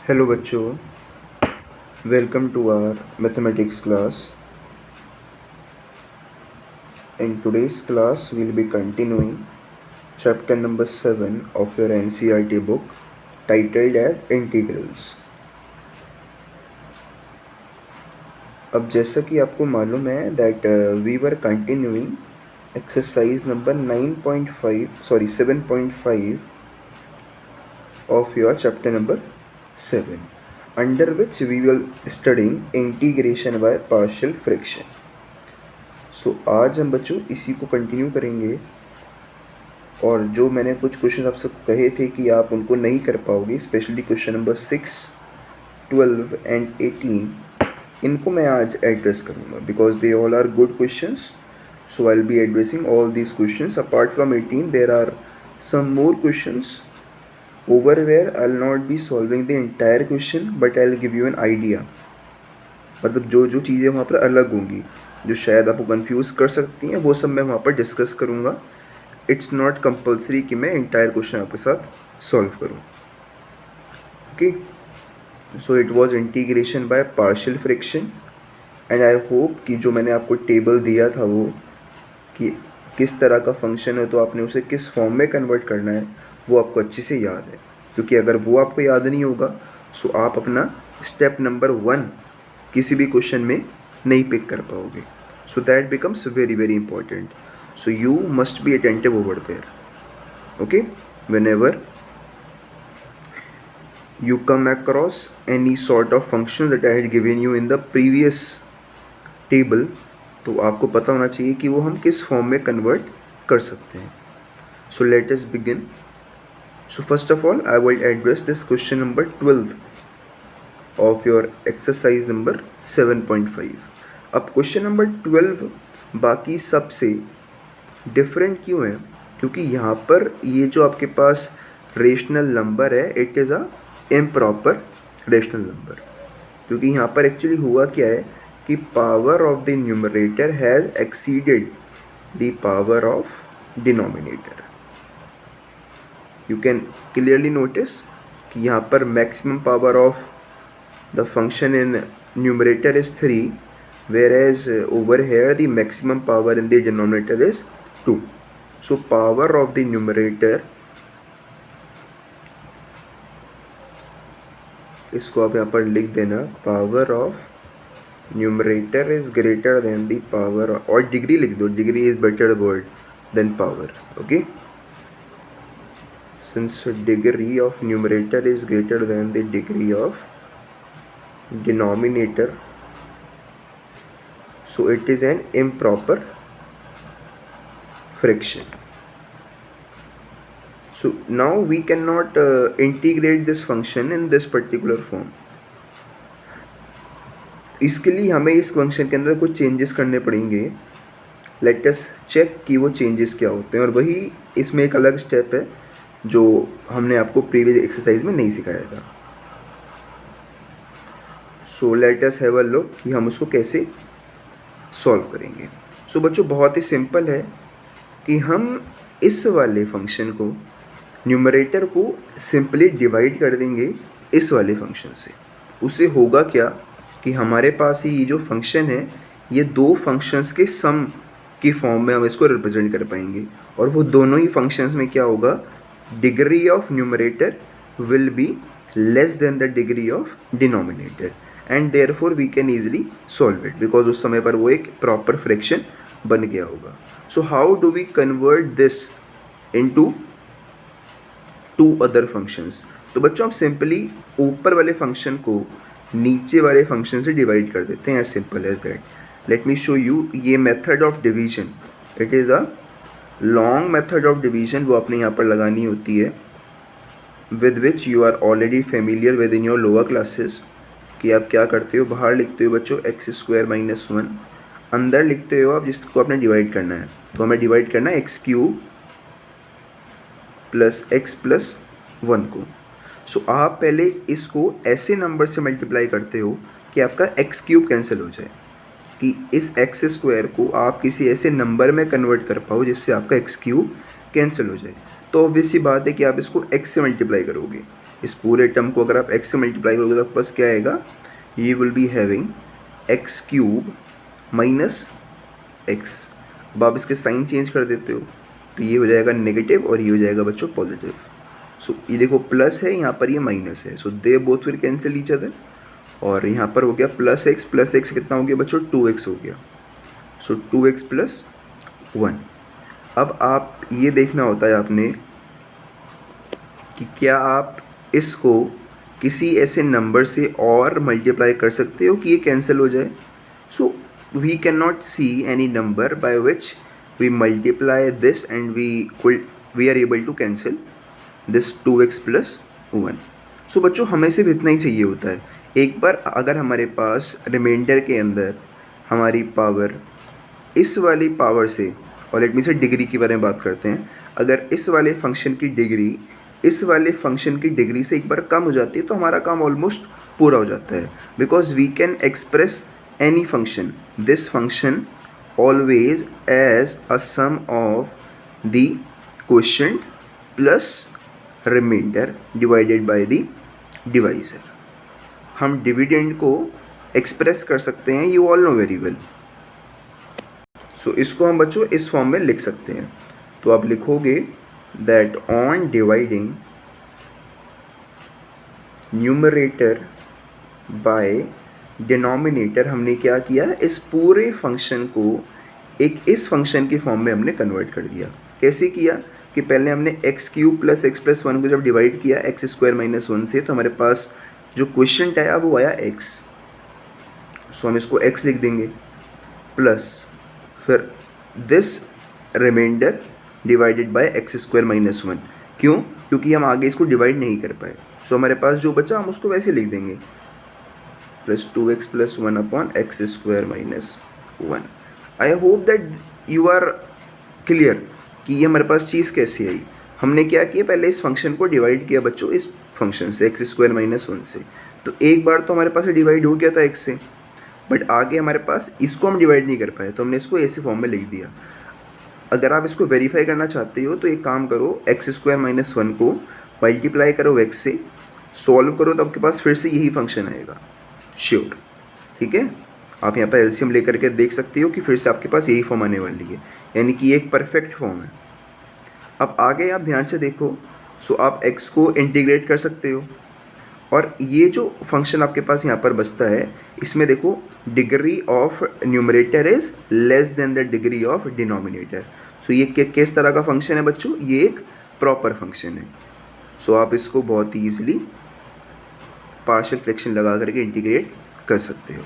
Hello बच्चों, welcome to our mathematics class. In today's class, we'll be continuing chapter number 7 of your NCERT book titled as Integrals. अब जैसा कि आपको मालूम है that we were continuing exercise number 7.5 of your chapter number 7, under which we will studying integration by partial fraction. सो आज हम बच्चों इसी को कंटिन्यू करेंगे. और जो मैंने कुछ क्वेश्चन आपसे कहे थे कि आप उनको नहीं कर पाओगे, स्पेशली क्वेश्चन नंबर 6, 12 एंड 18, इनको मैं आज एड्रेस करूँगा because they all are good questions. So I will be addressing all these questions. Apart from 18 there are some more questions over where I will not be solving the entire question but I will give you an idea. मतलब जो जो चीज़ें वहाँ पर अलग होंगी, जो शायद आपको कंफ्यूज कर सकती हैं, वो सब मैं वहाँ पर डिस्कस करूँगा. इट्स नॉट कंपल्सरी कि मैं इंटायर क्वेश्चन आपके साथ सॉल्व करूँ. Okay, so it was integration by partial fraction and I hope कि जो मैंने आपको टेबल दिया था वो कि किस तरह का फंक्शन है तो आपने उसे किस फॉर्म में कन्वर्ट करना है वो आपको अच्छे से याद है. क्योंकि अगर वो आपको याद नहीं होगा सो आप अपना स्टेप नंबर 1 किसी भी क्वेश्चन में नहीं पिक कर पाओगे. So that becomes very very important. So you must be attentive over there. Okay, whenever you come across any sort of function that I had given you in the previous table, तो आपको पता होना चाहिए कि वो हम किस form में कन्वर्ट कर सकते हैं. So let us begin. So first of all, I will address this question number 12 of your exercise number 7.5. अब क्वेश्चन नंबर 12 बाकी सबसे डिफरेंट क्यों है? क्योंकि यहाँ पर ये जो आपके पास रेशनल नंबर है, it is a improper rational number. क्योंकि यहाँ पर एक्चुअली हुआ क्या है कि power of the numerator has exceeded the power of denominator. You can clearly notice कि यहाँ पर maximum power of the function in numerator is 3, whereas over here the maximum power in the denominator is 2. So power of the numerator, इसको आप यहाँ पर लिख देना, power of numerator is greater than the power of, और degree लिख दो, degree is better word than power. Okay, since degree of numerator is greater than the degree of denominator, so it is an improper fraction. So now we cannot integrate this function in this particular form. इसके लिए हमें इस function के अंदर कुछ changes करने पड़ेंगे. Let us check कि वो चेंजेस क्या होते हैं. और वही इसमें एक अलग स्टेप है जो हमने आपको प्रीवियस एक्सरसाइज में नहीं सिखाया था. So let us have a look कि हम उसको कैसे सॉल्व करेंगे. सो बच्चों बहुत ही सिंपल है कि हम इस वाले फंक्शन को, न्यूमरेटर को सिंपली डिवाइड कर देंगे इस वाले फंक्शन से. उससे होगा क्या कि हमारे पास ही ये जो फंक्शन है ये दो फंक्शंस के सम की फॉर्म में हम इसको रिप्रेजेंट कर पाएंगे. और वो दोनों ही फंक्शंस में क्या होगा, degree of numerator will be less than the degree of denominator and therefore we can easily solve it because उस समय पर वो एक proper fraction बन गया होगा. So how do we convert this into two other functions? तो बच्चों हम सिंपली ऊपर वाले फंक्शन को नीचे वाले फंक्शन से डिवाइड कर देते हैं. as simple as that. Let me show you. ये method of division, it is a long method of division, वो आपने यहाँ पर लगानी होती है, with which you are already familiar with in your lower classes. कि आप क्या करते हो, बाहर लिखते हो बच्चों x² - 1, अंदर लिखते हो आप जिसको आपने डिवाइड करना है. तो हमें डिवाइड करना है x³ + x + 1 को. सो आप पहले इसको ऐसे नंबर से मल्टीप्लाई करते हो कि आपका x³ कैंसिल हो जाए, कि इस x² को आप किसी ऐसे नंबर में कन्वर्ट कर पाओ जिससे आपका x³ कैंसिल हो जाए. तो ऑब्वियस सी बात है कि आप इसको x से मल्टीप्लाई करोगे. इस पूरे टर्म को अगर आप x से मल्टीप्लाई करोगे तो आपके पास क्या आएगा, ये will be having x cube minus x. अब आप इसके साइन चेंज कर देते हो तो ये हो जाएगा नेगेटिव और ये हो जाएगा बच्चों पॉजिटिव। सो ये देखो प्लस है, यहाँ पर ये माइनस है, so they both will cancel each other. और यहाँ पर हो गया प्लस एक्स कितना हो गया बच्चों, 2x हो गया। सो 2x प्लस 1। अब आप ये देखना होता है आपने कि क्या आप इसको किसी ऐसे नंबर से और मल्टीप्लाई कर सकते हो कि ये कैंसिल हो जाए। So we can not see any number by which we multiply this and we are able to cancel this 2x plus 1। So बच्चों हमें सिर्फ इतना ही चाहिए होता है। एक बार अगर हमारे पास रिमाइंडर के अंदर हमारी पावर इस वाली पावर से, और लेट मी से डिग्री के बारे में बात करते हैं, अगर इस वाले फंक्शन की डिग्री इस वाले फंक्शन की डिग्री से एक बार कम हो जाती है तो हमारा काम ऑलमोस्ट पूरा हो जाता है। Because we can express any function, this function always as a sum of the quotient plus remainder divided by the divisor. हम डिविडेंड को एक्सप्रेस कर सकते हैं, you all know very well. So इसको हम बच्चों इस फॉर्म में लिख सकते हैं। तो आप लिखोगे that on dividing numerator by denominator, हमने क्या किया, इस पूरे फंक्शन को एक इस फंक्शन की फॉर्म में हमने कन्वर्ट कर दिया। कैसे किया कि पहले हमने x cube plus x plus 1 को जब डिवाइड किया एक्स स्क्वायर माइनस 1 से, तो हमारे पास जो क्वोशिएंट आया वो आया x। सो हम इसको x लिख देंगे प्लस फिर this remainder divided by x square minus 1। क्यों? क्योंकि हम आगे इसको डिवाइड नहीं कर पाए। सो हमारे पास जो बचा हम उसको वैसे लिख देंगे plus 2x plus 1 upon x square minus 1। I hope that you are clear कि ये हमारे पास चीज़ कैसे आई। हमने क्या किया, पहले इस फंक्शन को डिवाइड किया बच्चों इस फंक्शन से एक्स स्क्वायर माइनस 1 से, तो एक बार तो हमारे पास डिवाइड हो गया था x से, बट आगे हमारे पास इसको हम डिवाइड नहीं कर पाए तो हमने इसको ऐसे फॉर्म में लिख दिया। अगर आप इसको वेरीफाई करना चाहते हो तो एक काम करो, एक्स स्क्वायर माइनस 1 को मल्टीप्लाई करो x से, सॉल्व करो तो आपके पास फिर से यही फंक्शन आएगा श्योर। ठीक है, आप यहाँ पर एलसीएम लेकर के देख सकते हो कि फिर से आपके पास यही फॉर्म आने वाली है, यानी कि ये एक परफेक्ट फॉर्म है। अब आगे आप ध्यान से देखो, सो आप x को इंटीग्रेट कर सकते हो और ये जो फंक्शन आपके पास यहाँ पर बचता है इसमें देखो degree of numerator is less than the degree of denominator. So ये किस तरह का फंक्शन है बच्चों, ये एक प्रॉपर फंक्शन है। सो आप इसको बहुत ही ईजिली पार्शियल फ्रैक्शन लगा करके इंटीग्रेट कर सकते हो।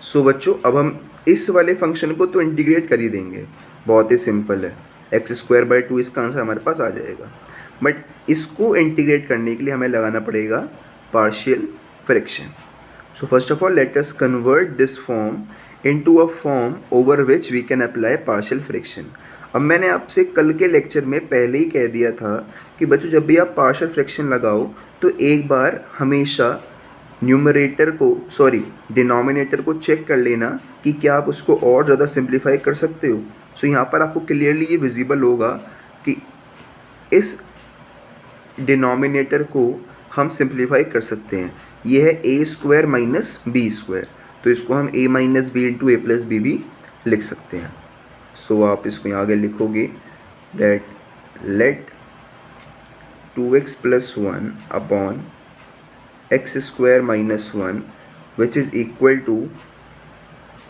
सो बच्चों अब हम इस वाले फंक्शन को तो इंटीग्रेट कर ही देंगे, बहुत ही सिंपल है, एक्स स्क्वायर बाई 2 इसका आंसर हमारे पास आ जाएगा। बट इसको इंटीग्रेट करने के लिए हमें लगाना पड़ेगा partial fraction. So first of all let us convert this form into a form over which we can apply partial fraction. अब मैंने आपसे कल के लेक्चर में पहले ही कह दिया था कि बच्चों जब भी आप पार्शियल फ्रैक्शन लगाओ तो एक बार हमेशा डिनोमिनेटर को चेक कर लेना कि क्या आप उसको और ज़्यादा सिंप्लीफाई कर सकते हो। सो यहाँ पर आपको क्लियरली ये विजिबल होगा कि इस डिनोमिनेटर को हम सिंप्लीफाई कर सकते हैं। ये है ए स्क्वायर माइनस बी स्क्वायर, तो इसको हम ए minus b into a plus B भी लिख सकते हैं। सो आप इसको यहाँ आगे लिखोगे that let 2x plus 1 upon x square minus 1 which is equal to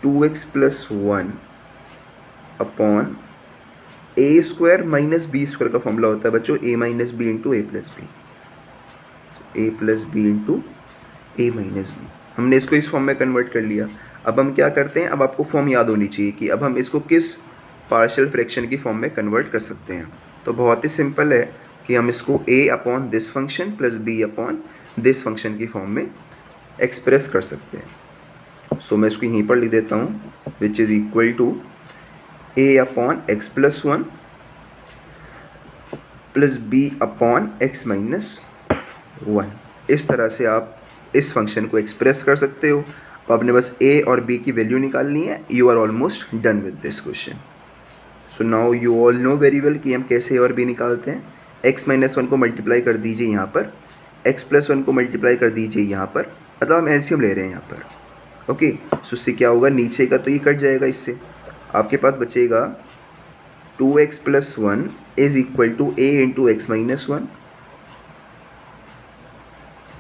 2x plus 1 upon a square minus b square का फॉर्मूला होता है बच्चों a minus b into a plus b, a plus b into a minus b. हमने इसको इस form में convert कर लिया। अब हम क्या करते हैं, अब आपको फॉर्म याद होनी चाहिए कि अब हम इसको किस पार्शियल फ्रैक्शन की फॉर्म में कन्वर्ट कर सकते हैं। तो बहुत ही सिंपल है कि हम इसको a upon this function plus b upon this function की फॉर्म में एक्सप्रेस कर सकते हैं। सो मैं इसको यहीं पर लिख देता हूँ which is equal to a upon x plus 1 plus b upon x minus 1। इस तरह से आप इस फंक्शन को एक्सप्रेस कर सकते हो। आपने बस a और b की वैल्यू निकालनी है, you are almost done with this question. So now you all know very well कि हम कैसे a और b निकालते हैं। x माइनस वन को मल्टीप्लाई कर दीजिए यहाँ पर, x प्लस वन को मल्टीप्लाई कर दीजिए यहाँ पर, मतलब हम एलसीएम ले रहे हैं यहाँ पर। ओके, सो उससे क्या होगा, नीचे का तो ये कट जाएगा, इससे आपके पास बचेगा 2x plus one is equal to a into x minus one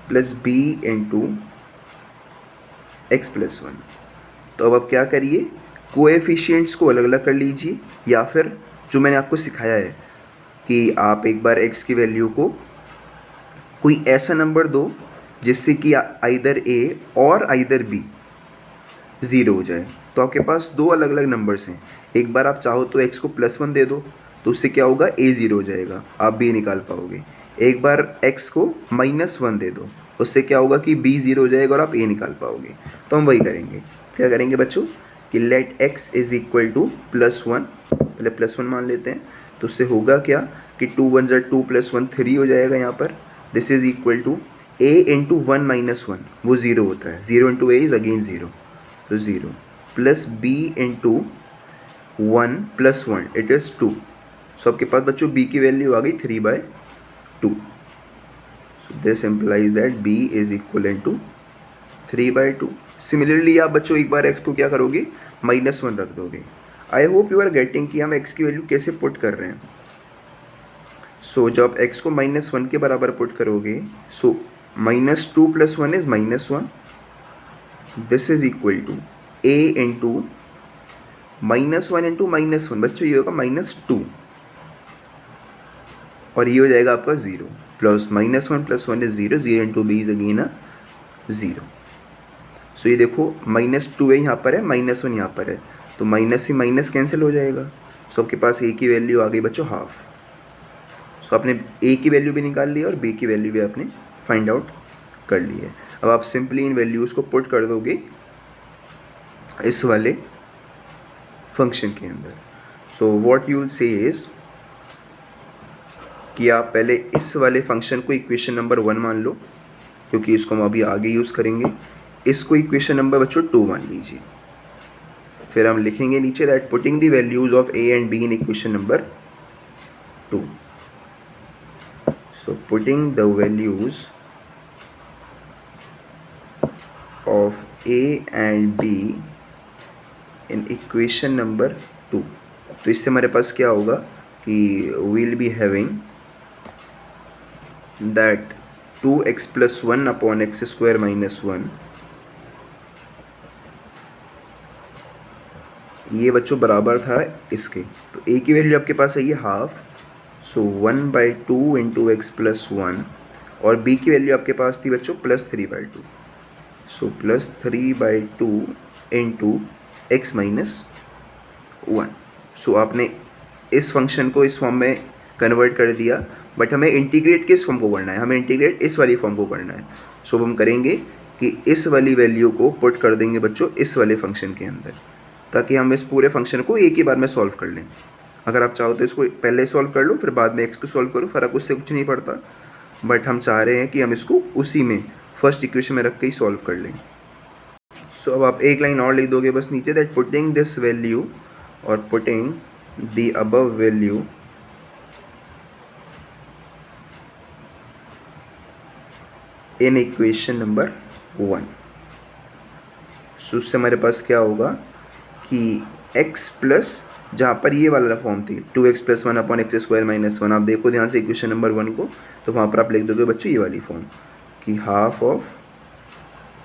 plus b into x plus one. तो अब आप क्या करिए, कोएफिशिएंट्स को अलग अलग कर लीजिए, या फिर जो मैंने आपको सिखाया है कि आप एक बार x की वैल्यू को कोई ऐसा नंबर दो जिससे कि आइदर a और आइदर b ज़ीरो हो जाए। तो आपके पास दो अलग अलग नंबर्स हैं, एक बार आप चाहो तो x को प्लस वन दे दो, तो उससे क्या होगा, a ज़ीरो हो जाएगा, आप b निकाल पाओगे। एक बार x को माइनस वन दे दो, उससे क्या होगा कि b ज़ीरो हो जाएगा और आप a निकाल पाओगे। तो हम वही करेंगे, क्या करेंगे बच्चों कि let x is equal to plus one, पहले प्लस वन मान लेते हैं, तो उससे होगा क्या कि 2 वन ज़ा 2 प्लस वन 3 हो जाएगा यहाँ पर। This is equal to a into one minus one, वो ज़ीरो होता है, zero into a is again zero, तो zero plus b into one plus one it is 2। So आपके पास बच्चों b की वैल्यू आ गई 3/2। So this implies that b is equal to 3/2। Similarly आप बच्चों एक बार x को क्या करोगे, माइनस वन रख दोगे। I hope you are getting कि हम x की वैल्यू कैसे पुट कर रहे हैं। सो जब x को माइनस वन के बराबर पुट करोगे, so minus two plus one is minus one, this is equal to a into minus one into minus one, बच्चों ये होगा माइनस टू, और ये हो जाएगा आपका zero, plus minus one plus one is zero, zero into B is again a zero. So ये देखो माइनस टू है यहाँ पर है, माइनस वन यहाँ पर है, तो माइनस से माइनस कैंसिल हो जाएगा। सो आपके पास a की वैल्यू आ गई बच्चों हाफ। सो आपने a की वैल्यू भी निकाल ली और b की वैल्यू भी आपने फाइंड आउट कर ली है। अब आप सिंपली इन वैल्यूज़ को पुट कर दोगे इस वाले फंक्शन के अंदर। So what you will say is कि आप पहले इस वाले फंक्शन को इक्वेशन नंबर 1 मान लो, क्योंकि इसको हम अभी आगे यूज़ करेंगे। इसको इक्वेशन नंबर बच्चों 2 मान लीजिए। फिर हम लिखेंगे नीचे that putting the values of a and b in equation number 2। So putting the values of a and b in equation number 2। तो इससे हमारे पास क्या होगा कि we'll be having that 2x plus 1 upon x square minus 1, ये बच्चों बराबर था इसके। तो a की वैल्यू आपके पास है ये half, so 1/2 into x plus one, और b की वैल्यू आपके पास थी बच्चों plus 3/2, so plus 3/2 into x minus one. So आपने इस फंक्शन को इस फॉर्म में कन्वर्ट कर दिया, बट हमें इंटीग्रेट किस फॉर्म को करना है, हमें इंटीग्रेट इस वाली फॉर्म को करना है। सो हम करेंगे कि इस वाली वैल्यू को पुट कर देंगे बच्चों इस वाले फंक्शन के अंदर, ताकि हम इस पूरे फंक्शन को एक ही बार में सॉल्व कर लें। अगर आप चाहो तो इसको पहले सॉल्व कर लो, फिर बाद में एक्स को सॉल्व करो, फ़र्क उससे कुछ नहीं पड़ता, बट हम चाह रहे हैं कि हम इसको उसी में फर्स्ट इक्वेशन में रख के ही सॉल्व कर लें। सो अब आप एक लाइन और लिख दोगे बस नीचे, दैट पुटिंग दिस वैल्यू और putting the above value in equation number 1। सो उससे हमारे पास क्या होगा कि x प्लस, जहाँ पर ये वाला फॉर्म थी 2x plus one upon x square minus one, आप देखो ध्यान से इक्वेशन नंबर 1 को, तो वहाँ पर आप लिख दोगे बच्चों ये वाली फॉर्म कि half of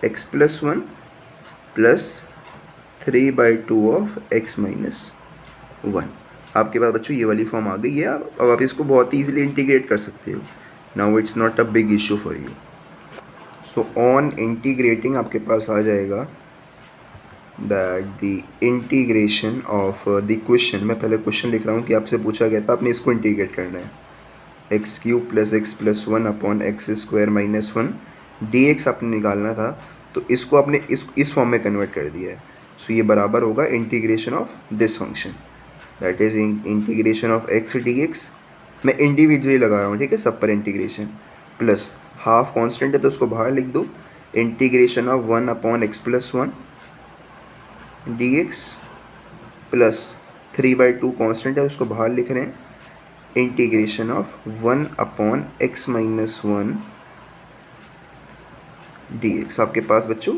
x plus one plus 3/2 of x minus one. आपके पास बच्चों ये वाली फॉर्म आ गई है। अब आप इसको बहुत ही ईजिली इंटीग्रेट कर सकते हो। Now it's not a big issue for you. So on integrating आपके पास आ जाएगा that the integration of the question, मैं पहले क्वेश्चन लिख रहा हूँ कि आपसे पूछा गया था आपने इसको इंटीग्रेट करना है, x cube plus x plus one upon x square minus one D x आपने निकालना था, तो इसको आपने इस फॉर्म में कन्वर्ट कर दिया है। सो ये बराबर होगा integration of this function, that is integration of x D x. मैं इंडिविजुअली लगा रहा हूँ, ठीक है, सब पर इंटीग्रेशन, प्लस हाफ कांस्टेंट है तो उसको बाहर लिख दो, integration of 1 upon x plus one D x plus 3/2 constant है उसको बाहर लिख रहे हैं, इंटीग्रेशन ऑफ 1/x-1 dx। आपके पास बच्चों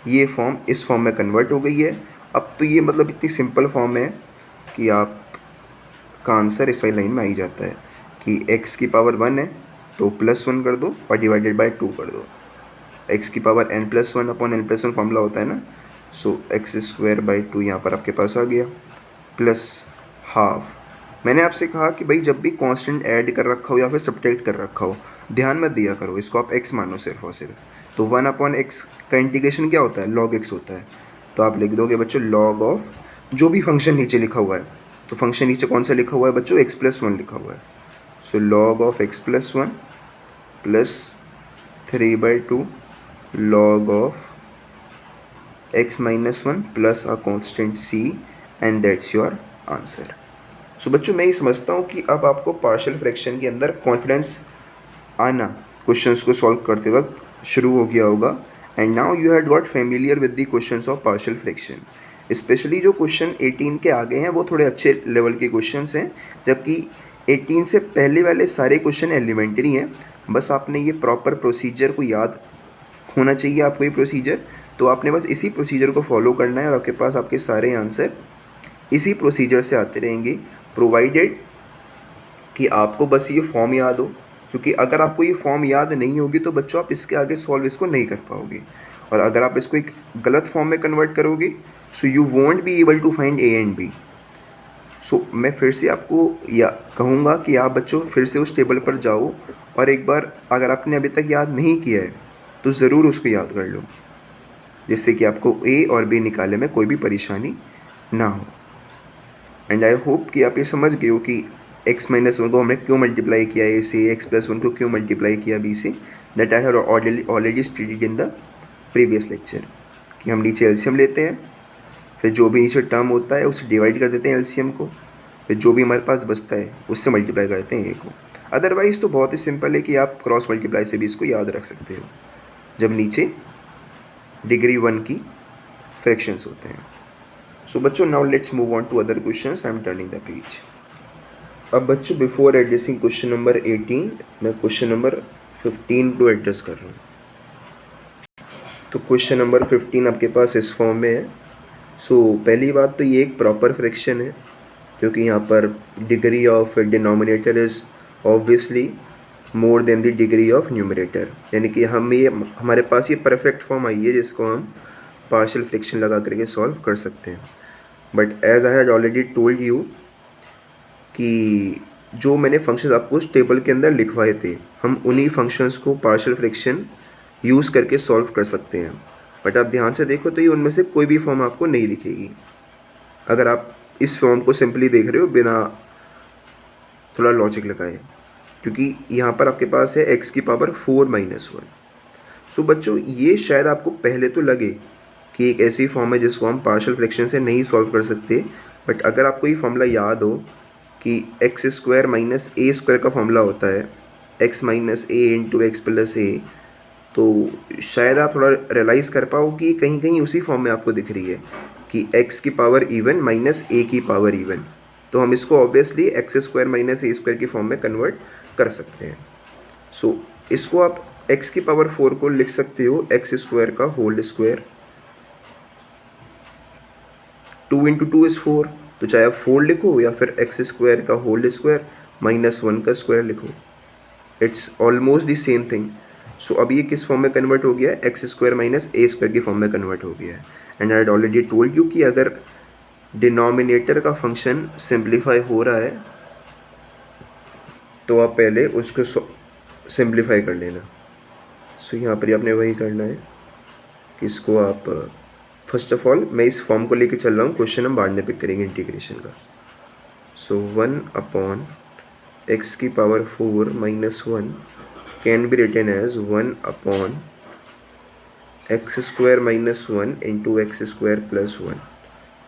ये फॉर्म इस फॉर्म में कन्वर्ट हो गई है। अब तो ये मतलब इतनी सिंपल फॉर्म है कि आपका आंसर इस वाली लाइन में आ ही जाता है कि x की पावर 1 है तो +1 कर दो और डिवाइडेड बाय 2 कर दो। x की पावर n+1/n+1 फॉर्मूला होता है ना, सो x²/2 यहाँ पर आपके पास आ गया, प्लस हाफ। मैंने आपसे कहा कि भाई जब भी कांस्टेंट ऐड कर रखा हो या फिर सब्ट्रैक्ट कर रखा हो ध्यान मत दिया करो, इसको आप x मानो सिर्फ और सिर्फ। तो 1/x का इंटीग्रेशन क्या होता है, log x होता है। तो आप लिख दोगे बच्चों log ऑफ जो भी फंक्शन नीचे लिखा हुआ है, तो फंक्शन नीचे कौन सा लिखा हुआ है बच्चों, x+1 लिखा हुआ है। So log of x+1 plus 3/2 log of x-1 plus a constant c and that's your answer. So बच्चों मैं ये समझता हूँ कि अब आपको पार्शियल फ्रैक्शन के अंदर कॉन्फिडेंस आना क्वेश्चंस को सॉल्व करते वक्त शुरू हो गया होगा। And now you had got familiar with the questions of partial fraction. Specially जो क्वेश्चन 18 के आगे हैं वो थोड़े अच्छे लेवल के क्वेश्चंस हैं, जबकि 18 से पहले वाले सारे क्वेश्चन एलिमेंट्री हैं। बस आपने ये प्रॉपर प्रोसीजर को याद होना चाहिए आपको, ये प्रोसीजर, तो आपने बस इसी प्रोसीजर को फॉलो करना है और आपके पास आपके सारे आंसर इसी प्रोसीजर से आते रहेंगे, प्रोवाइडेड कि आपको बस ये फॉर्म याद हो। क्योंकि अगर आपको ये फॉर्म याद नहीं होगी तो बच्चों आप इसके आगे सॉल्व इसको नहीं कर पाओगे, और अगर आप इसको एक गलत फॉर्म में कन्वर्ट करोगे so you won't be able to find A and B. So मैं फिर से आपको या कहूँगा कि आप बच्चों फिर से उस टेबल पर जाओ और एक बार अगर आपने अभी तक याद नहीं किया है तो ज़रूर उसको याद कर लो, जिससे कि आपको ए और बी निकालने में कोई भी परेशानी ना हो। एंड आई होप कि आप ये समझ गए हो कि x-1 को हमने क्यों मल्टीप्लाई किया ए से, x+1 को क्यों मल्टीप्लाई किया बी से। That I have already studied in the previous lecture कि हम नीचे एलसीएम लेते हैं, फिर जो भी नीचे टर्म होता है उसे डिवाइड कर देते हैं एलसीएम को, फिर जो भी हमारे पास बचता है उससे मल्टीप्लाई करते हैं ए को। अदरवाइज़ तो बहुत ही सिंपल है कि आप क्रॉस मल्टीप्लाई से भी इसको याद रख सकते हो जब नीचे डिग्री 1 की फ्रैक्शंस होते हैं। सो बच्चों now let's move on to other questions. I am turning the page. अब बच्चों बिफोर एड्रेसिंग क्वेश्चन नंबर 18 मैं क्वेश्चन नंबर 15 को एड्रेस कर रहा हूँ। तो क्वेश्चन नंबर 15 आपके पास इस फॉर्म में है। सो पहली बात तो ये एक प्रॉपर फ्रैक्शन है, क्योंकि यहाँ पर degree of denominator is obviously more than the degree of numerator, यानी कि हमारे पास ये परफेक्ट फॉर्म आई है जिसको हम पार्शियल फ्रैक्शन लगा करके सॉल्व कर सकते हैं। But as I had already told you कि जो मैंने फंक्शंस आपको उस टेबल के अंदर लिखवाए थे हम उन्हीं फंक्शंस को पार्शियल फ्रैक्शन यूज़ करके सॉल्व कर सकते हैं। बट आप ध्यान से देखो तो ये उनमें से कोई भी फॉर्म आपको नहीं दिखेगी अगर आप इस फॉर्म को सिंपली देख रहे हो बिना थोड़ा लॉजिक लगाए, क्योंकि यहाँ पर आपके पास है x की पावर 4-1। सो बच्चों ये शायद आपको पहले तो लगे कि एक ऐसी फॉर्म है जिसको हम पार्शियल फ्रैक्शन से नहीं सॉल्व कर सकते, बट अगर आपको ये फॉर्मूला याद हो कि x² - a² का फॉर्मूला होता है x - a × x + a, तो शायद आप थोड़ा रियलाइज़ कर पाओ कि कहीं कहीं उसी फॉर्म में आपको दिख रही है कि x की पावर इवन माइनस a की पावर इवन। तो हम इसको ऑब्वियसली x² - a² की फॉर्म में कन्वर्ट कर सकते हैं। सो इसको आप x की पावर 4 को लिख सकते हो x² का होल स्क्वायर, 2 × 2 = 4, तो चाहे आप 4 लिखो या फिर x² का होल स्क्वायर -1 का स्क्वायर लिखो, it's almost the same thing. So अब ये किस फॉर्म में कन्वर्ट हो गया है, x² - a² की फॉर्म में कन्वर्ट हो गया है। And I had already told you कि अगर डिनोमिनेटर का फंक्शन सिंप्लीफाई हो रहा है तो आप पहले उसको सिंप्लीफाई कर लेना। सो यहाँ पर आपने वही करना है कि इसको आप फर्स्ट ऑफ ऑल मैं इस फॉर्म को लेके चल रहा हूँ, क्वेश्चन हम बाद में पिक करेंगे इंटीग्रेशन का। सो 1/x की power 4 - 1 can be written as 1/x² - 1 × x² + 1।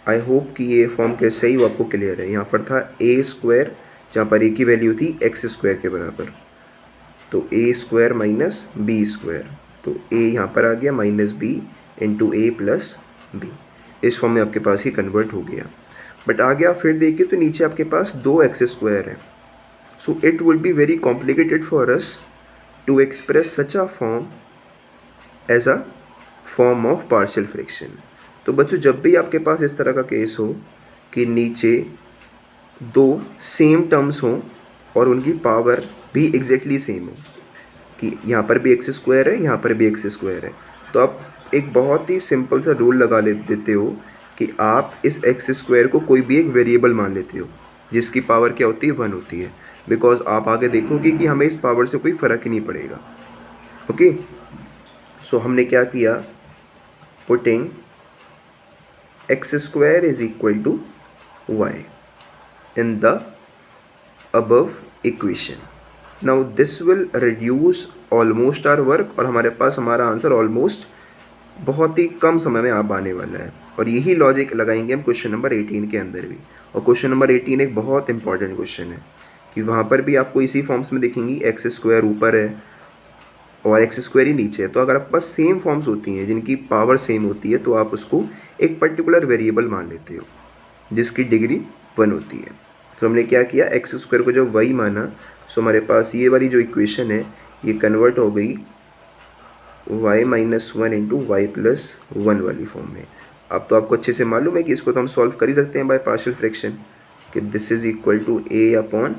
I hope कि ये फॉर्म कैसे ही वो आपको क्लियर है। यहाँ पर था a² जहाँ पर a की वैल्यू थी x² के बराबर, तो a² - b², तो a यहाँ पर आ गया -b × a + b। इस फॉर्म में आपके पास ही कन्वर्ट हो गया। बट आगे आप फिर देखिए तो नीचे आपके पास 2x² है, So it would be very complicated for us to express such a form as a form of partial friction. तो बच्चों जब भी आपके पास इस तरह का केस हो कि नीचे दो सेम टर्म्स हों और उनकी पावर भी एग्जैक्टली सेम हो, कि यहाँ पर भी एक्स स्क्वायर है, यहाँ पर भी एक्स स्क्वायर है, तो आप एक बहुत ही सिंपल सा रूल लगा देते हो कि आप इस एक्स स्क्वायर को कोई भी एक वेरिएबल मान लेते हो जिसकी पावर क्या होती है, 1 होती है, बिकॉज आप आगे देखोगे कि हमें इस पावर से कोई फ़र्क ही नहीं पड़ेगा। ओके, सो हमने क्या किया, putting x square is equal to y in the above equation. Now this will reduce almost our work और हमारे पास हमारा आंसर ऑलमोस्ट बहुत ही कम समय में आप आने वाला है। और यही लॉजिक लगाएंगे हम क्वेश्चन नंबर 18 के अंदर भी। और क्वेश्चन नंबर 18 एक बहुत इंपॉर्टेंट क्वेश्चन है कि वहाँ पर भी आपको इसी फॉर्म्स में दिखेंगी, एक्स स्क्वायर ऊपर है और एक्स स्क्वायर ही नीचे है। तो अगर आपके पास सेम फॉर्म्स होती हैं जिनकी पावर सेम होती है तो आप उसको एक पर्टिकुलर वेरिएबल मान लेते हो जिसकी डिग्री 1 होती है। तो हमने क्या किया, एक्स स्क्वायर को जब वाई माना, सो हमारे पास ये वाली जो इक्वेशन है ये कन्वर्ट हो गई y minus 1 into y plus 1 वाली फॉर्म में। अब तो आपको अच्छे से मालूम है कि इसको तो हम सॉल्व कर ही सकते हैं बाय पार्शियल फ्रैक्शन, कि this is equal to a upon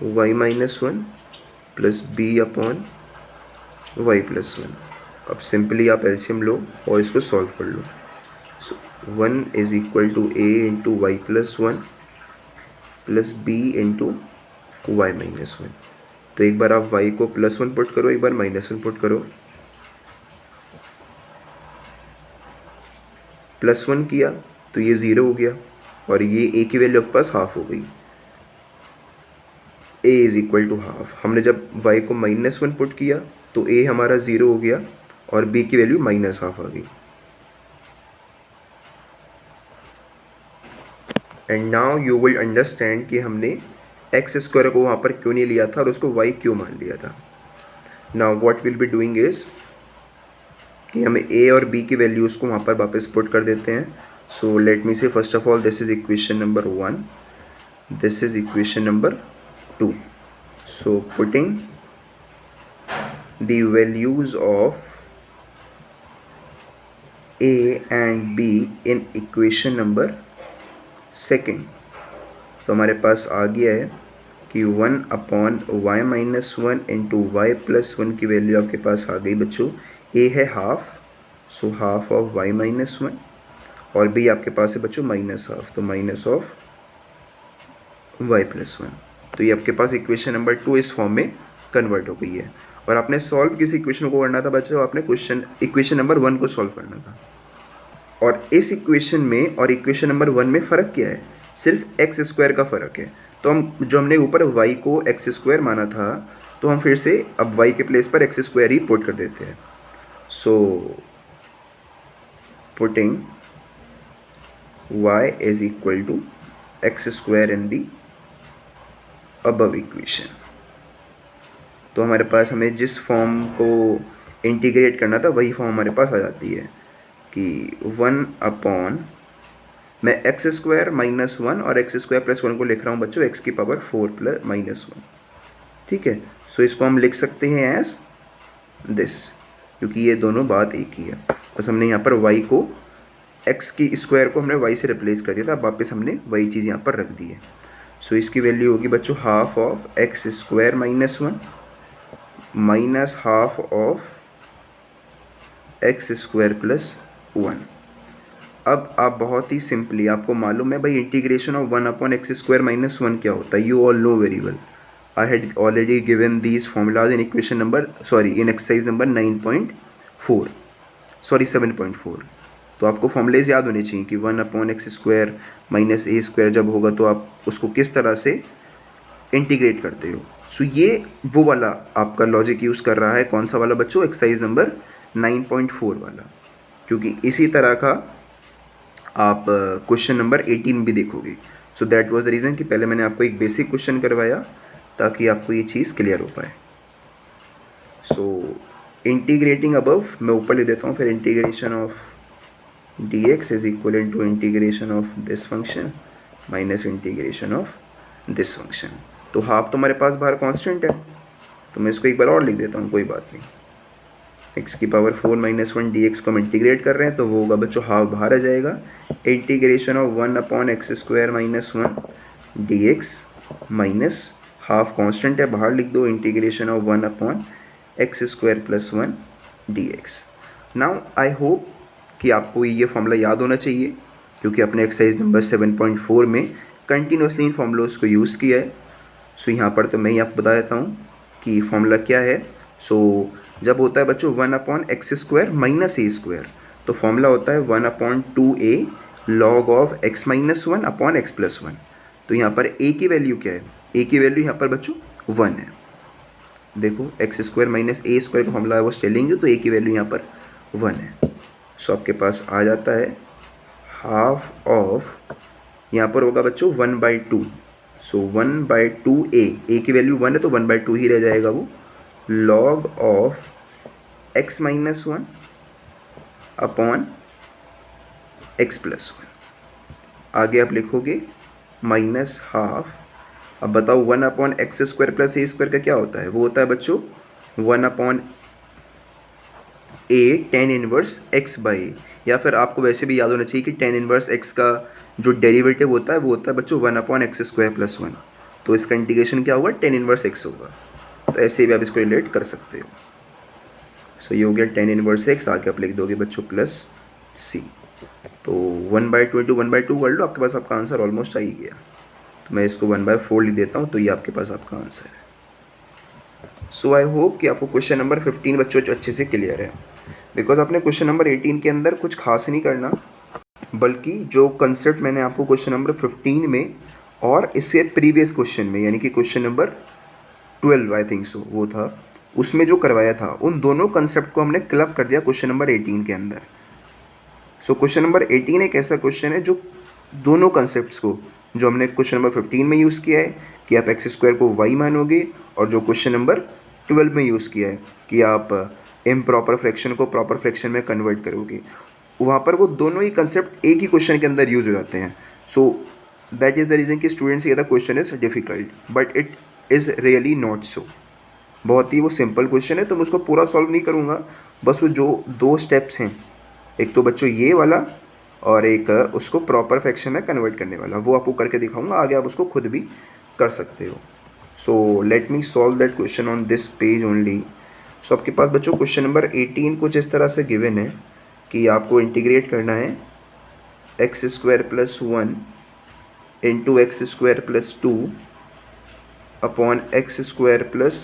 y minus 1 plus b upon y plus 1। अब सिंपली आप एलसीएम लो और इसको सॉल्व कर लो। So 1 is equal to a into y plus 1 plus b into y minus 1। तो एक बार आप y को प्लस 1 पुट करो, एक बार माइनस 1 पुट करो। प्लस 1 किया तो ये 0 हो गया और ये a की वैल्यू आपके पास हाफ हो गई, a is equal to half. हमने जब y को माइनस 1 पुट किया तो a हमारा 0 हो गया और b की वैल्यू माइनस हाफ आ गई। And now you will understand कि हमने एक्स स्क्वायर को वहाँ पर क्यों नहीं लिया था और उसको वाई क्यों मान लिया था। Now what will be doing is कि हमें ए और बी की वैल्यूज़ को वहाँ पर वापस पुट कर देते हैं। सो let me say first of all this is equation number 1, this is equation number 2। So putting the values of a and b in equation number 2, तो हमारे पास आ गया है कि 1 upon y minus 1 into y plus 1 की value आपके पास आ गई बच्चों। ए है half, so half of y minus 1 और बी आपके पास है बच्चों माइनस हाफ, तो माइनस ऑफ वाई प्लस 1। तो ये आपके पास इक्वेशन नंबर 2 इस फॉर्म में कन्वर्ट हो गई है। और आपने सॉल्व किस इक्वेशन को करना था बच्चों, आपने इक्वेशन नंबर 1 को सॉल्व करना था। और इस इक्वेशन में और इक्वेशन नंबर 1 में फ़र्क क्या है, सिर्फ एक्स स्क्वायर का फ़र्क है। तो हम जो हमने ऊपर y को एक्स स्क्वायर माना था तो हम फिर से अब y के प्लेस पर एक्स स्क्वायर ही पुट कर देते हैं। सो putting y is equal to x square in the above equation, तो हमारे पास हमें जिस फॉर्म को इंटीग्रेट करना था वही फॉर्म हमारे पास आ जाती है कि 1 अपॉन, मैं एक्स स्क्वायर माइनस 1 और एक्स स्क्वायर प्लस 1 को लिख रहा हूँ बच्चों एक्स की पावर 4 प्लस माइनस 1, ठीक है। सो इसको हम लिख सकते हैं एज दिस, क्योंकि ये दोनों बात एक ही है। बस हमने यहाँ पर y को x की स्क्वायर को हमने y से रिप्लेस कर दिया था, अब वापस हमने वही चीज़ यहाँ पर रख दी है। सो इसकी वैल्यू होगी बच्चों half of x square minus 1 minus half of x square plus 1। अब आप बहुत ही सिंपली, आपको मालूम है भाई integration of 1 upon x square minus 1 क्या होता है, you all know very well. I had already given these formulas in equation number in exercise number 9.4 7.4। तो आपको फॉर्मूलेज याद होने चाहिए कि 1 अपॉन एक्स स्क्वायर माइनस ए स्क्वायर जब होगा तो आप उसको किस तरह से इंटीग्रेट करते हो। सो ये वो वाला आपका लॉजिक यूज़ कर रहा है, कौन सा वाला बच्चों, एक्सरसाइज नंबर 9.4 वाला, क्योंकि इसी तरह का आप क्वेश्चन नंबर 18 भी देखोगे। So that was the reason कि पहले मैंने आपको एक बेसिक क्वेश्चन करवाया ताकि आपको ये चीज़ क्लियर हो पाए। सो इंटीग्रेटिंग अबव मैं ऊपर लिख देता हूँ, फिर integration of dx is equal to integration of this function minus integration of this function. तो हाफ तो हमारे पास बाहर कांस्टेंट है, तो मैं इसको एक बार और लिख देता हूँ, कोई बात नहीं। x की पावर 4 माइनस 1 dx को हम इंटीग्रेट कर रहे हैं, तो वो होगा बच्चों हाफ बाहर आ जाएगा, integration of 1 upon x square minus 1 dx minus half constant है, बाहर लिख दो, integration of 1 upon x square plus 1 dx। Now I hope कि आपको ये फॉर्मूला याद होना चाहिए, क्योंकि अपने एक्सरसाइज नंबर 7.4 में कंटिन्यूसली इन फॉर्मूलोज को यूज़ किया है। सो यहाँ पर तो मैं ही आपको बता देता हूँ कि फॉर्मूला क्या है। सो जब होता है बच्चों 1 अपॉन एक्स स्क्वायर माइनस ए स्क्वायर, तो फॉर्मूला होता है 1 upon 2a log of x minus 1 upon x plus 1। तो यहाँ पर a की वैल्यू क्या है, a की वैल्यू यहाँ पर बच्चों 1 है। देखो एक्स स्क्वायर माइनस ए स्क्वायर का फॉर्मूला वो चलेंगे, तो a की वैल्यू यहाँ पर 1 है। सो आपके पास आ जाता है हाफ ऑफ, यहाँ पर होगा बच्चों 1/2। सो 1/2 ए की वैल्यू 1 है, तो 1/2 ही रह जाएगा वो, log of x minus 1 upon x plus 1। आगे आप लिखोगे माइनस हाफ। अब बताओ 1 upon x square plus A square का क्या होता है, वो होता है बच्चों 1 upon A tan inverse X by A, या फिर आपको वैसे भी याद होना चाहिए कि टेन इनवर्स एक्स का जो डेरिवेटिव होता है वो होता है बच्चों 1 अपॉन एक्स स्क्वायर प्लस 1। तो इसका इंटीग्रेशन क्या होगा, टेन इनवर्स एक्स होगा। तो ऐसे भी आप इसको रिलेट कर सकते हो। सो ये हो गया टेन इनवर्स एक्स, आगे आप लिख दोगे बच्चों प्लस सी। तो 1/2 इंटू 1/2 कर लो, आपके पास आपका आंसर ऑलमोस्ट आ ही गया। तो मैं इसको 1/4 लिख देता हूँ, तो ये आपके पास आपका आंसर है। सो आई होप कि आपको क्वेश्चन नंबर 15 बच्चों अच्छे से क्लियर है, बिकॉज आपने क्वेश्चन नंबर 18 के अंदर कुछ खास नहीं करना, बल्कि जो कंसेप्ट मैंने आपको क्वेश्चन नंबर 15 में और इससे प्रीवियस क्वेश्चन में, यानी कि question number 12 I think so वो था, उसमें जो करवाया था, उन दोनों कंसेप्ट को हमने क्लब कर दिया क्वेश्चन नंबर 18 के अंदर। सो क्वेश्चन नंबर 18 एक ऐसा क्वेश्चन है जो दोनों कंसेप्ट्स को, जो हमने क्वेश्चन नंबर 15 में यूज़ किया है कि आप एक्स स्क्वायर को वाई मानोगे, और जो क्वेश्चन नंबर 12 में यूज़ किया है कि आप इम्प्रॉपर फ्रैक्शन को प्रॉपर फ्रैक्शन में कन्वर्ट करोगे, वहाँ पर वो दोनों ही कंसेप्ट एक ही क्वेश्चन के अंदर यूज हो जाते हैं। So that is the reason कि स्टूडेंट्स ये the question is difficult, but it is really not so. बहुत ही वो सिंपल क्वेश्चन है, तो मैं उसको पूरा सॉल्व नहीं करूँगा, बस वो जो दो स्टेप्स हैं, एक तो बच्चों ये वाला और एक उसको प्रॉपर फ्रैक्शन में कन्वर्ट करने वाला, वो आपको करके दिखाऊंगा, आगे आप उसको खुद भी कर सकते हो। So let me solve that question on this page only. So आपके पास बच्चों क्वेश्चन नंबर 18 कुछ इस तरह से गिवन है कि आपको इंटीग्रेट करना है x square plus 1 into x square plus 2 upon x square plus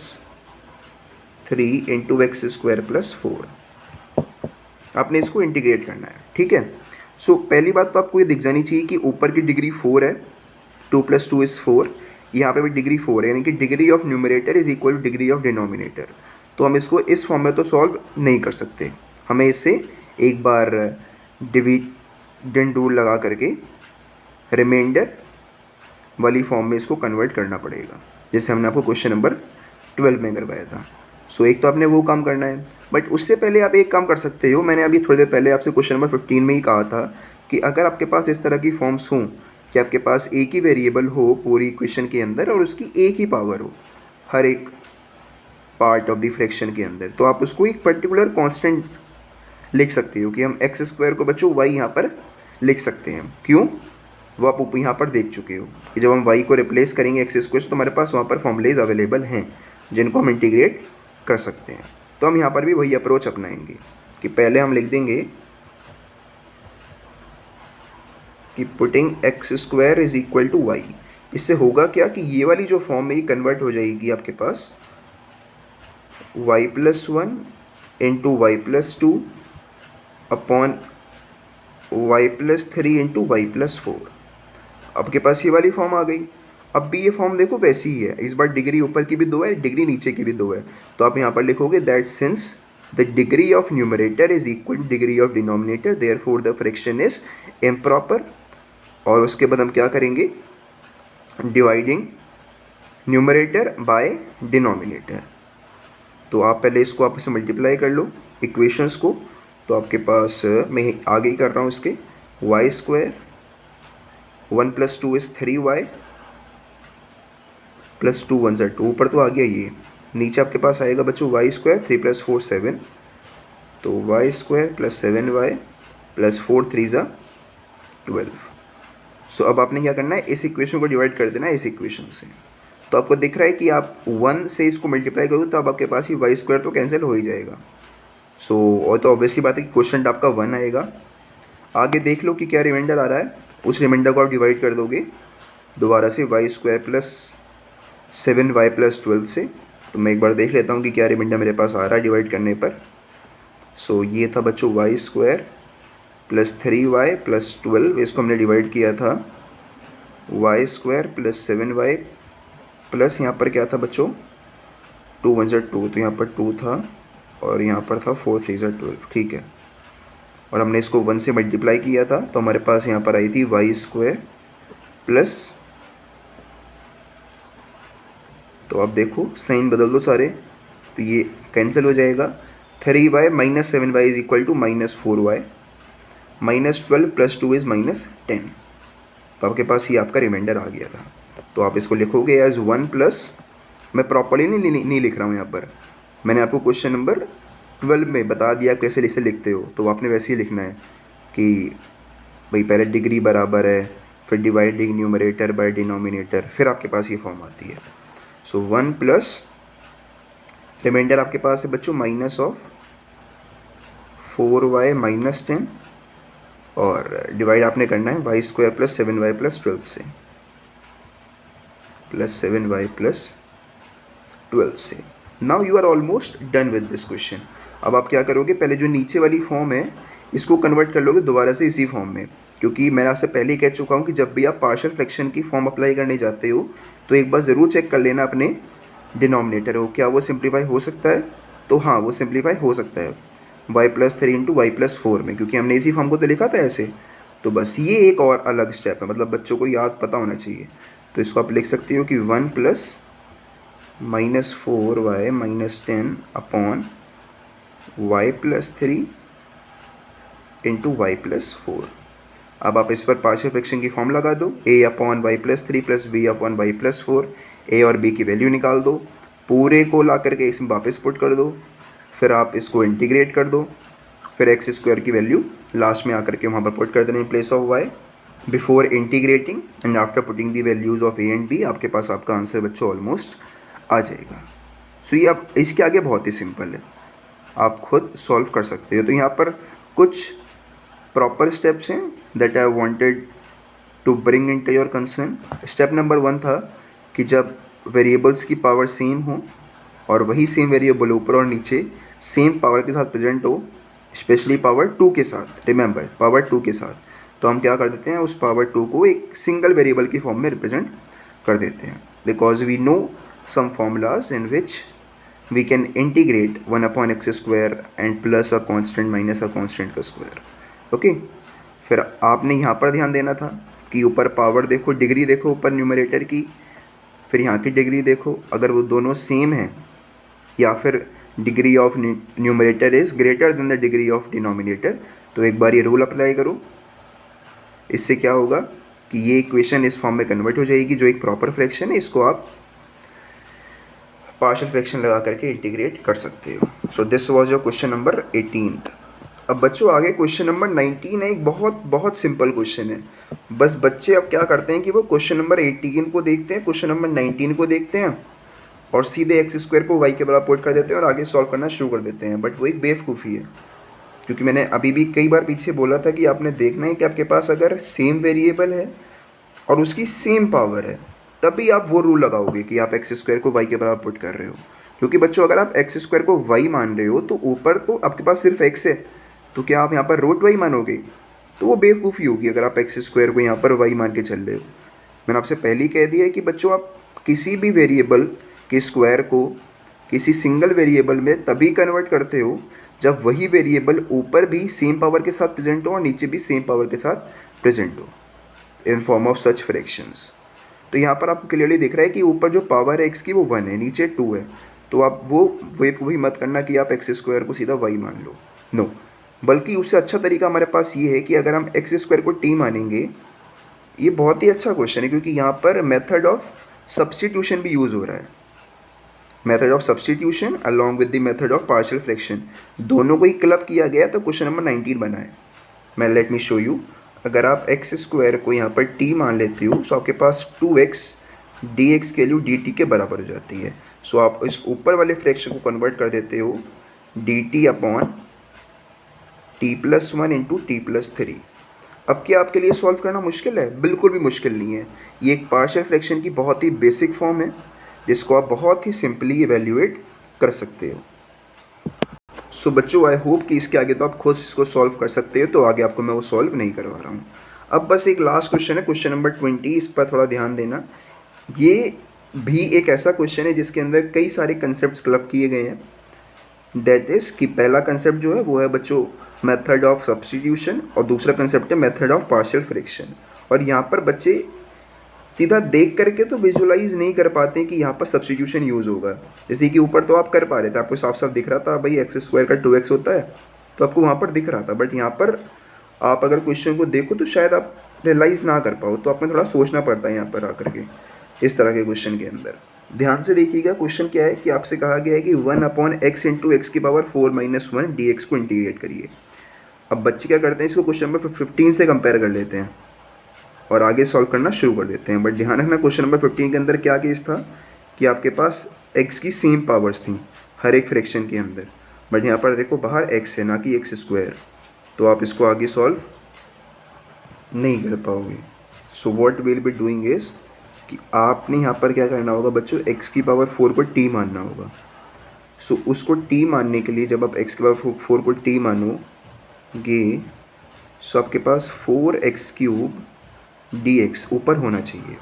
3 into x square plus 4। आपने इसको इंटीग्रेट करना है, ठीक है। सो पहली बात तो आपको ये दिख जानी चाहिए कि ऊपर की डिग्री 4 है, 2 + 2 = 4, यहाँ पे भी डिग्री 4 है, यानी कि degree of numerator is equal two degree of denominator. तो हम इसको इस फॉर्म में तो सॉल्व नहीं कर सकते, हमें इससे एक बार डिविडेंड रूल लगा करके रिमाइंडर वाली फॉर्म में इसको कन्वर्ट करना पड़ेगा, जैसे हमने आपको क्वेश्चन नंबर 12 में करवाया था। सो एक तो आपने वो काम करना है, बट उससे पहले आप एक काम कर सकते हो। मैंने अभी थोड़ी देर पहले आपसे क्वेश्चन नंबर 15 में ही कहा था कि अगर आपके पास इस तरह की फॉर्म्स हों कि आपके पास एक ही वेरिएबल हो पूरी इक्वेशन के अंदर और उसकी एक ही पावर हो हर एक पार्ट ऑफ द फ्रैक्शन के अंदर, तो आप उसको एक पर्टिकुलर कांस्टेंट लिख सकते हो कि हम एक्स स्क्वायर को बच्चों वाई यहाँ पर लिख सकते हैं। क्यों, वो आप यहाँ पर देख चुके हो कि जब हम वाई को रिप्लेस करेंगे एक्स स्क्वायर से, तो हमारे पास वहाँ पर फॉर्मूलेज अवेलेबल हैं जिनको हम इंटीग्रेट कर सकते हैं। तो हम यहाँ पर भी वही अप्रोच अपनाएंगे कि पहले हम लिख देंगे कि putting x square is equal to y. इससे होगा क्या कि ये वाली जो फॉर्म है ये कन्वर्ट हो जाएगी आपके पास y+1 into y+2 upon y+3 into y+4। आपके पास ये वाली फॉर्म आ गई। अब भी ये फॉर्म देखो वैसी ही है, इस बार डिग्री ऊपर की भी 2 है, डिग्री नीचे की भी 2 है। तो आप यहाँ पर लिखोगे that since the degree of numerator is equal two degree of denominator therefore the fraction is improper. और उसके बाद हम क्या करेंगे, डिवाइडिंग न्यूमरेटर बाय डिनोमिनेटर। तो आप पहले इसको आपस में मल्टीप्लाई कर लो इक्वेशंस को। तो आपके पास मैं आगे ही कर रहा हूँ इसके, y² 1 + 2 = 3y प्लस 2 1 2, ऊपर तो आ गया ये, नीचे आपके पास आएगा बच्चों वाई स्क्वायर 3 + 4 7, तो y square plus 7y plus 4 3 12। सो अब आपने क्या करना है, इस इक्वेशन को डिवाइड कर देना है इस इक्वेशन से। तो आपको दिख रहा है कि आप 1 से इसको मल्टीप्लाई करोगे तो अब आपके पास ही वाई स्क्वायर तो कैंसिल हो ही जाएगा। सो और तो ऑब्वियसली बात है कि क्वेश्चन आपका 1 आएगा। आगे देख लो कि क्या रिमाइंडर आ रहा है, उस रिमाइंडर को आप डिवाइड कर दोगे दोबारा से Y square plus 7y plus 12 से। तो मैं एक बार देख लेता हूँ कि क्या रिमाइंडर मेरे पास आ रहा है डिवाइड करने पर। सो ये था बच्चों Y square plus 3y plus 12, इसको हमने डिवाइड किया था Y square plus 7y plus यहाँ पर क्या था बच्चों 2 1 2, तो यहाँ पर 2 था और यहाँ पर था 4 3 12, ठीक है। और हमने इसको 1 से मल्टीप्लाई किया था तो हमारे पास यहाँ पर आई थी वाई स्क्वायर प्लस, तो अब देखो साइन बदल दो सारे, तो ये कैंसिल हो जाएगा। 3y minus 7y is equal to minus 4y, minus 12 plus 2 is minus 10। तो आपके पास ये आपका रिमाइंडर आ गया था। तो आप इसको लिखोगे एज 1 प्लस, मैं प्रॉपरली नहीं लिख रहा हूँ यहाँ पर, मैंने आपको क्वेश्चन नंबर 12 में बता दिया कैसे इसे लिखते हो, तो आपने वैसे ही लिखना है कि भाई पहले डिग्री बराबर है, फिर डिवाइडिंग न्यूमरेटर बाय डिनोमिनेटर, फिर आपके पास ये फॉर्म आती है। सो 1 प्लस रिमाइंडर आपके पास है बच्चों माइनस ऑफ 4y माइनस 10, और डिवाइड आपने करना है Y square plus 7y plus 12 से, प्लस 7y प्लस 12 से। Now you are almost done with this question. अब आप क्या करोगे, पहले जो नीचे वाली फॉर्म है इसको कन्वर्ट कर लोगे दोबारा से इसी फॉर्म में, क्योंकि मैंने आपसे पहले ही कह चुका हूँ कि जब भी आप पार्शियल फ्रैक्शन की फॉर्म अप्लाई करने जाते हो तो एक बार ज़रूर चेक कर लेना अपने डिनोमिनेटर हो क्या वो सिंप्लीफाई हो सकता है। तो हाँ, वो सिंप्लीफाई हो सकता है y plus 3 into y plus 4 में, क्योंकि हमने इसी फॉर्म को तो लिखा था ऐसे। तो बस ये एक और अलग स्टेप है, मतलब बच्चों को याद पता होना चाहिए। तो इसको आप लिख सकते हो कि 1 plus minus 4y minus 10 upon y plus 3 into y plus 4। अब आप इस पर पार्शियल फ्रैक्शन की फॉर्म लगा दो, a upon y plus 3 plus b upon y plus 4, a और b की वैल्यू निकाल दो, पूरे को ला करके इसमें वापस पुट कर दो, फिर आप इसको इंटीग्रेट कर दो, फिर एक्स स्क्वायर की वैल्यू लास्ट में आकर के वहाँ पर पुट कर देना in place of y. Before integrating and after putting the values of a and b आपके पास आपका आंसर बच्चों ऑलमोस्ट आ जाएगा। सो ये अब इसके आगे बहुत ही सिंपल है, आप खुद सॉल्व कर सकते हो। तो यहाँ पर कुछ प्रॉपर स्टेप्स हैं that I wanted to bring into your concern. Step number 1 था कि जब वेरिएबल्स की पावर सेम हो और वही सेम वेरिएबल ऊपर और नीचे सेम पावर के साथ प्रेजेंट हो, स्पेशली पावर 2 के साथ, रिमेंबर पावर 2 के साथ, तो हम क्या कर देते हैं उस पावर 2 को एक सिंगल वेरिएबल की फॉर्म में रिप्रेजेंट कर देते हैं, because we know some formulas in which we can integrate 1 upon x square and plus a constant minus a constant का स्क्वायर। ओके, फिर आपने यहाँ पर ध्यान देना था कि ऊपर पावर देखो, डिग्री देखो ऊपर न्यूमरेटर की, फिर यहाँ की डिग्री देखो, अगर वो दोनों सेम हैं या फिर degree of numerator is greater than the degree of denominator, तो एक बार ये रूल अप्लाई करो। इससे क्या होगा कि ये इक्वेशन इस फॉर्म में कन्वर्ट हो जाएगी जो एक प्रॉपर फ्रैक्शन है, इसको आप पार्शियल फ्रैक्शन लगा करके इंटीग्रेट कर सकते हो। So this was your question number 18। अब बच्चों आगे क्वेश्चन नंबर 19 है, एक बहुत सिंपल क्वेश्चन है। बस बच्चे अब क्या करते हैं कि वो क्वेश्चन नंबर 18 को देखते हैं, क्वेश्चन नंबर 19 को देखते हैं और सीधे एक्स स्क्वायर को वाई के बराबर पुट कर देते हैं और आगे सॉल्व करना शुरू कर देते हैं। बट वो एक बेवकूफ़ी है, क्योंकि मैंने अभी भी कई बार पीछे बोला था कि आपने देखना है कि आपके पास अगर सेम वेरिएबल है और उसकी सेम पावर है तभी आप वो रूल लगाओगे कि आप एक्स स्क्वायर को वाई के बराबर पुट कर रहे हो। क्योंकि बच्चों अगर आप एक्स स्क्वायर को वाई मान रहे हो तो ऊपर तो आपके पास सिर्फ एक्स है, तो क्या आप यहाँ पर रूट वाई मानोगे? तो वो बेवकूफ़ी होगी अगर आप एक्स स्क्वायर को यहाँ पर वाई मान के चल रहे हो। मैंने आपसे पहले ही कह दिया है कि बच्चों आप किसी भी वेरिएबल के स्क्वायर को किसी सिंगल वेरिएबल में तभी कन्वर्ट करते हो जब वही वेरिएबल ऊपर भी सेम पावर के साथ प्रेजेंट हो और नीचे भी सेम पावर के साथ प्रेजेंट हो in form of such fractions. तो यहाँ पर आपको क्लियरली दिख रहा है कि ऊपर जो पावर है एक्स की वो 1 है, नीचे 2 है, तो आप वही मत करना कि आप एक्स स्क्वायर को सीधा वाई मान लो, नो। बल्कि उससे अच्छा तरीका हमारे पास ये है कि अगर हम एक्स स्क्वायर को टी मानेंगे, ये बहुत ही अच्छा क्वेश्चन है क्योंकि यहाँ पर मेथड ऑफ सब्स्टिट्यूशन भी यूज़ हो रहा है, method of substitution along with the method of partial fraction, दोनों को ही क्लब किया गया तो क्वेश्चन नंबर 19 बना है। मैं लेट मी शो यू, अगर आप एक्स स्क्वायर को यहाँ पर टी मान लेते हो तो आपके पास 2x dx की वैल्यू dt के बराबर हो जाती है। सो आप इस ऊपर वाले फ्रैक्शन को कन्वर्ट कर देते हो dt upon t+1 into t+3। अब क्या आपके लिए सॉल्व करना मुश्किल है? बिल्कुल भी मुश्किल नहीं है। ये एक पार्शियल फ्रैक्शन की बहुत ही बेसिक फॉर्म है जिसको आप बहुत ही सिंपली इवेल्यूएट कर सकते हो। सो बच्चों, आई होप कि इसके आगे तो आप खुद इसको सॉल्व कर सकते हो, तो आगे आपको मैं वो सॉल्व नहीं करवा रहा हूँ। अब बस एक लास्ट क्वेश्चन है, क्वेश्चन नंबर 20, इस पर थोड़ा ध्यान देना। ये भी एक ऐसा क्वेश्चन है जिसके अंदर कई सारे कंसेप्ट क्लब किए गए हैं। दैट इज़ कि पहला कंसेप्ट जो है वो है बच्चों मेथड ऑफ सब्स्टिट्यूशन, और दूसरा कंसेप्ट है मेथड ऑफ पार्शियल फ्रैक्शन। और यहाँ पर बच्चे सीधा देख करके तो विजुलाइज नहीं कर पाते कि यहाँ पर सब्स्टिट्यूशन यूज़ होगा। जैसे कि ऊपर तो आप कर पा रहे थे, आपको साफ साफ दिख रहा था भाई एक्स स्क्वायर का 2x होता है, तो आपको वहाँ पर दिख रहा था। बट यहाँ पर आप अगर क्वेश्चन को देखो तो शायद आप रियलाइज़ ना कर पाओ, तो आपको थोड़ा सोचना पड़ता है यहाँ पर आकर के। इस तरह के क्वेश्चन के अंदर ध्यान से देखिएगा, क्वेश्चन क्या है कि आपसे कहा गया है कि 1/x इंटू एक्स की पावर 4-1 dx को इंटीग्रेट करिए। अब बच्चे क्या करते हैं, इसको क्वेश्चन नंबर 15 से कंपेयर कर लेते हैं और आगे सॉल्व करना शुरू कर देते हैं। बट ध्यान रखना क्वेश्चन नंबर 15 के अंदर क्या केस था कि आपके पास x की सेम पावर्स थी हर एक फ्रैक्शन के अंदर, बट यहाँ पर देखो बाहर x है ना कि एक्स स्क्वायर, तो आप इसको आगे सॉल्व नहीं कर पाओगे। So what will be doing is कि आपने यहाँ पर क्या करना होगा बच्चों, x की पावर 4 को t मानना होगा। सो उसको t मानने के लिए जब आप x की पावर 4 को t मानोगे, सो आपके पास 4x³ dx ऊपर होना चाहिए,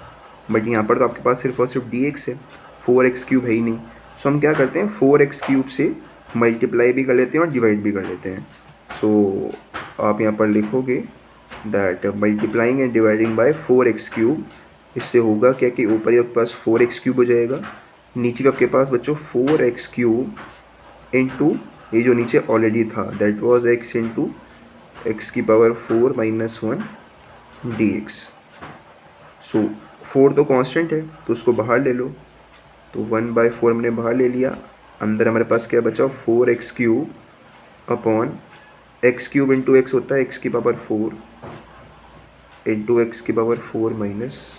बट यहाँ पर तो आपके पास सिर्फ और सिर्फ dx है, 4x³ है ही नहीं। सो हम क्या करते हैं, 4x³ से मल्टीप्लाई भी कर लेते हैं और डिवाइड भी कर लेते हैं। सो आप यहाँ पर लिखोगे that multiplying and dividing by 4x³, इससे होगा क्या कि ऊपर ही आपके पास 4x³ हो जाएगा, नीचे भी आपके पास बच्चों 4x³ इंटू ये जो नीचे ऑलरेडी था that was x into x की पावर 4-1 dx। सो 4 तो कांस्टेंट है तो उसको बाहर ले लो, तो 1/4 हमने बाहर ले लिया, अंदर हमारे पास क्या बचा 4x³ upon x³ into x होता है x की पावर 4 इंटू एक्स की पावर 4-1।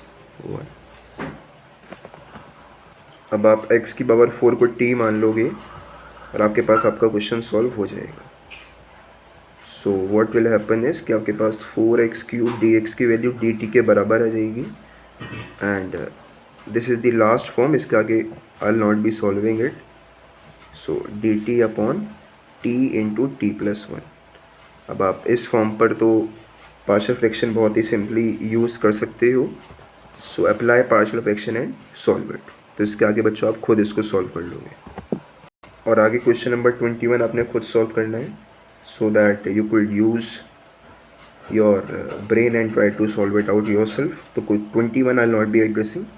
अब आप x की पावर 4 को t मान लोगे और आपके पास आपका क्वेश्चन सॉल्व हो जाएगा। So what will happen is कि आपके पास 4x³ dx की वैल्यू dt के बराबर आ जाएगी, and this is the last form, इसके आगे I will not be solving it. So dt upon t into t+1। अब आप इस फॉर्म पर तो पार्शियल फ्रैक्शन बहुत ही सिंपली यूज़ कर सकते हो। So apply partial fraction and solve it. तो इसके आगे बच्चों आप खुद इसको सॉल्व कर लोगे, और आगे क्वेश्चन नंबर 21 आपने खुद सॉल्व करना है, so that you could use your brain and try to solve it out yourself. So 21 I'll not be addressing,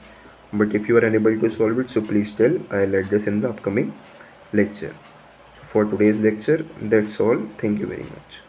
but if you are unable to solve it, so please tell, I'll address in the upcoming lecture. For today's lecture, that's all. Thank you very much.